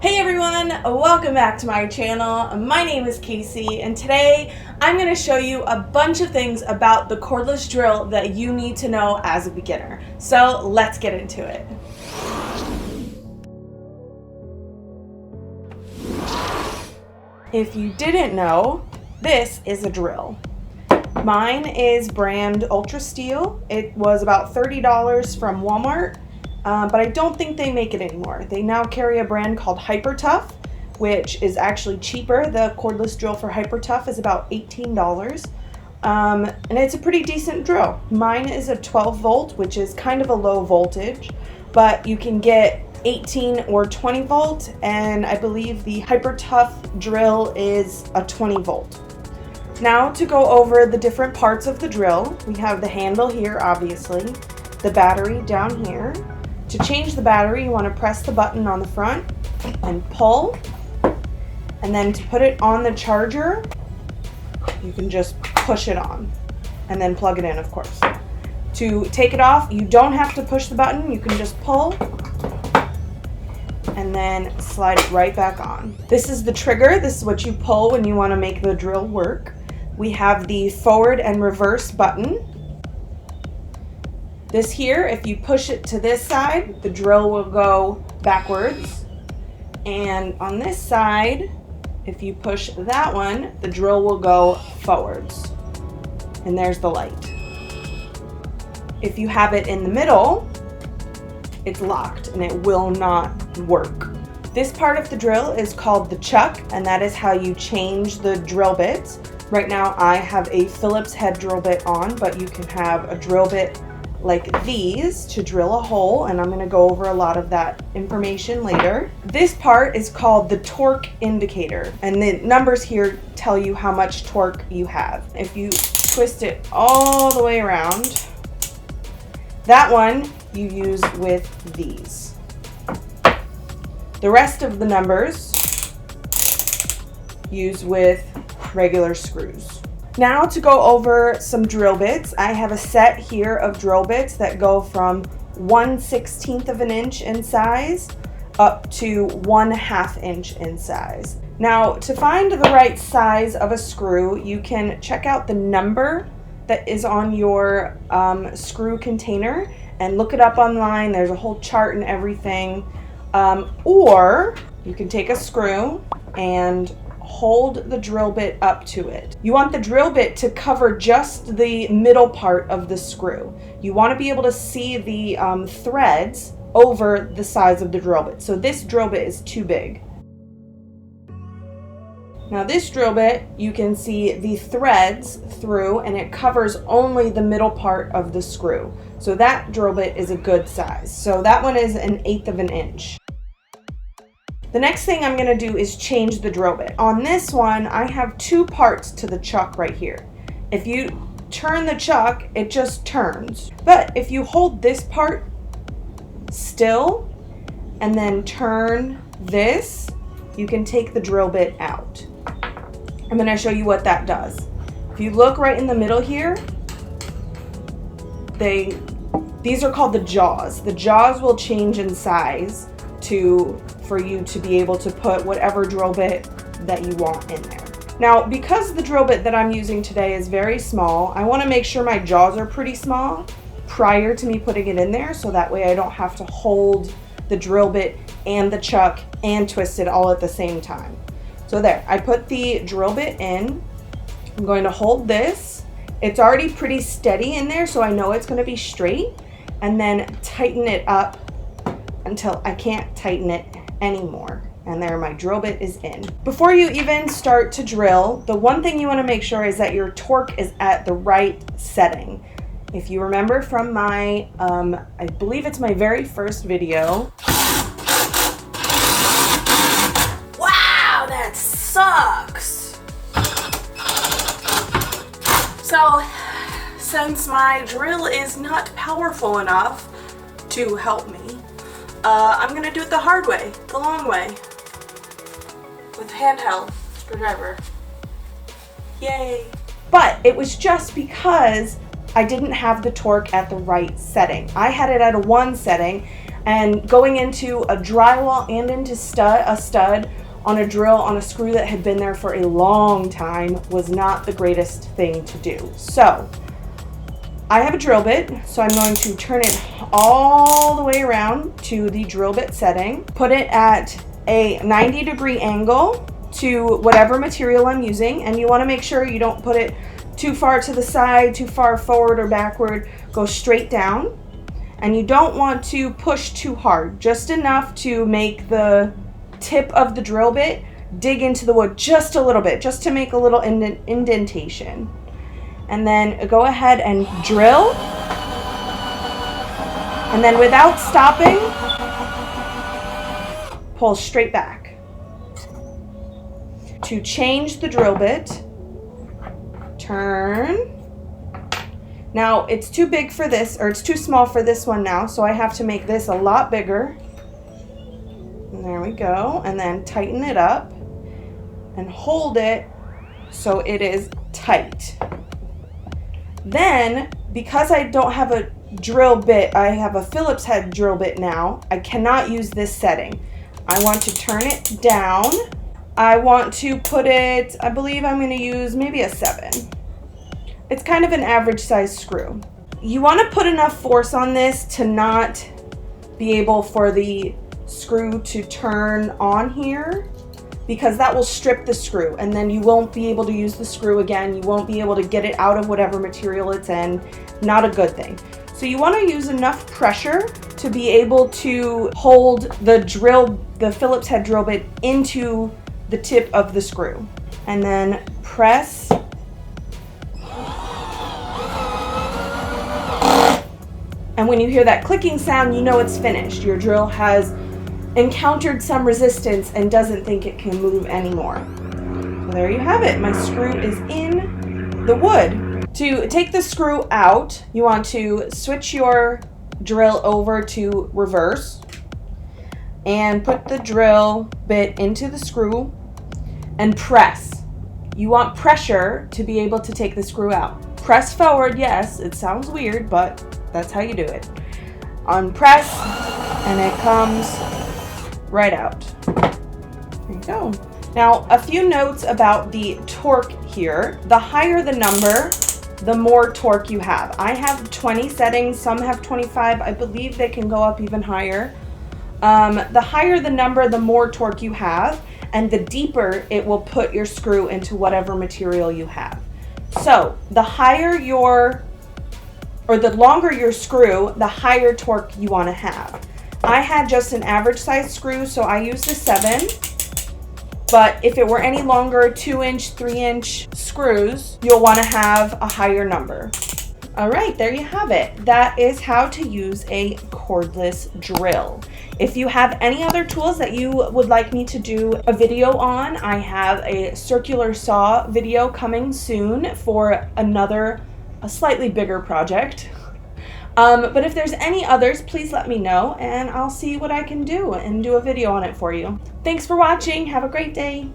Hey everyone, welcome back to my channel. My name is Casey and today I'm going to show you a bunch of things about the cordless drill that you need to know as a beginner. So let's get into it. If you didn't know, this is a drill. Mine is brand Ultra Steel. It was about $30 from Walmart. But I don't think they make it anymore. They now carry a brand called Hyper Tough, which is actually cheaper. The cordless drill for Hyper Tough is about $18. And it's a pretty decent drill. Mine is a 12 volt, which is kind of a low voltage, but you can get 18 or 20 volt, and I believe the Hyper Tough drill is a 20 volt. Now to go over the different parts of the drill, we have the handle here, obviously, the battery down here. To change the battery, you want to press the button on the front and pull, and then to put it on the charger, you can just push it on and then plug it in, of course. To take it off, you don't have to push the button, you can just pull and then slide it right back on. This is the trigger. This is what you pull when you want to make the drill work. We have the forward and reverse button. This here, if you push it to this side, the drill will go backwards. And on this side, if you push that one, the drill will go forwards. And there's the light. If you have it in the middle, it's locked and it will not work. This part of the drill is called the chuck, and that is how you change the drill bits. Right now I have a Phillips head drill bit on, but you can have a drill bit like these to drill a hole, and I'm going to go over a lot of that information later. This part is called the torque indicator, and the numbers here tell you how much torque you have. If you twist it all the way around, that one you use with these. The rest of the numbers use with regular screws. Now to go over some drill bits. I have a set here of drill bits that go from 1/16 of an inch in size up to 1/2 inch in size. Now to find the right size of a screw, you can check out the number that is on your screw container and look it up online. There's a whole chart and everything. Or you can take a screw and hold the drill bit up to it. You want the drill bit to cover just the middle part of the screw. You want to be able to see the threads over the size of the drill bit. So this drill bit is too big. Now this drill bit, you can see the threads through, and it covers only the middle part of the screw. So that drill bit is a good size. So that one is 1/8 of an inch. The next thing I'm going to do is change the drill bit. On this one, I have two parts to the chuck right here. If you turn the chuck, it just turns. But if you hold this part still and then turn this, you can take the drill bit out. I'm going to show you what that does. If you look right in the middle here, these are called the jaws. The jaws will change in size for you to be able to put whatever drill bit that you want in there. Now, because the drill bit that I'm using today is very small, I want to make sure my jaws are pretty small prior to me putting it in there, so that way I don't have to hold the drill bit and the chuck and twist it all at the same time. So there, I put the drill bit in. I'm going to hold this. It's already pretty steady in there, so I know it's going to be straight, and then tighten it up until I can't tighten it anymore. And there, my drill bit is in. Before you even start to drill, the one thing you want to make sure is that your torque is at the right setting. If you remember from my, I believe it's my very first video. Wow, that sucks! So, since my drill is not powerful enough to help me, I'm gonna do it the hard way, the long way, with handheld screwdriver. Yay! But it was just because I didn't have the torque at the right setting. I had it at a 1 setting. And going into a drywall and into a stud on a drill on a screw that had been there for a long time was not the greatest thing to do. So I have a drill bit, so I'm going to turn it all the way around to the drill bit setting, put it at a 90-degree angle to whatever material I'm using, and you want to make sure you don't put it too far to the side, too far forward or backward. Go straight down, and you don't want to push too hard, just enough to make the tip of the drill bit dig into the wood just a little bit, just to make a little indentation. And then go ahead and drill, and then without stopping, pull straight back. To change the drill bit, turn. Now it's too big for this, or it's too small for this one now, so I have to make this a lot bigger. And there we go. And then tighten it up and hold it so it is tight. Then, because I don't have a drill bit, I have a Phillips head drill bit now, I cannot use this setting. I want to turn it down. I want to put it, I believe I'm going to use maybe a 7. It's kind of an average size screw. You want to put enough force on this to not be able for the screw to turn on here, because that will strip the screw and then you won't be able to use the screw again. You won't be able to get it out of whatever material it's in. Not a good thing. So you want to use enough pressure to be able to hold the Phillips head drill bit into the tip of the screw, and then press. And when you hear that clicking sound, you know it's finished. Your drill has encountered some resistance and doesn't think it can move anymore. So there you have it. My screw is in the wood. To take the screw out, you want to switch your drill over to reverse and put the drill bit into the screw and press. You want pressure to be able to take the screw out. Press forward, yes, it sounds weird, but that's how you do it. Unpress, and it comes right out. There you go. Now, a few notes about the torque here. The higher the number, the more torque you have. I have 20 settings, some have 25. I believe they can go up even higher. The higher the number, the more torque you have, and the deeper it will put your screw into whatever material you have. So the higher the longer your screw, the higher torque you want to have. I had just an average size screw, so I used a 7. But if it were any longer, 2-inch, 3-inch screws, you'll want to have a higher number. All right, there you have it. That is how to use a cordless drill. If you have any other tools that you would like me to do a video on, I have a circular saw video coming soon for a slightly bigger project. But if there's any others, please let me know and I'll see what I can do and do a video on it for you. Thanks for watching. Have a great day.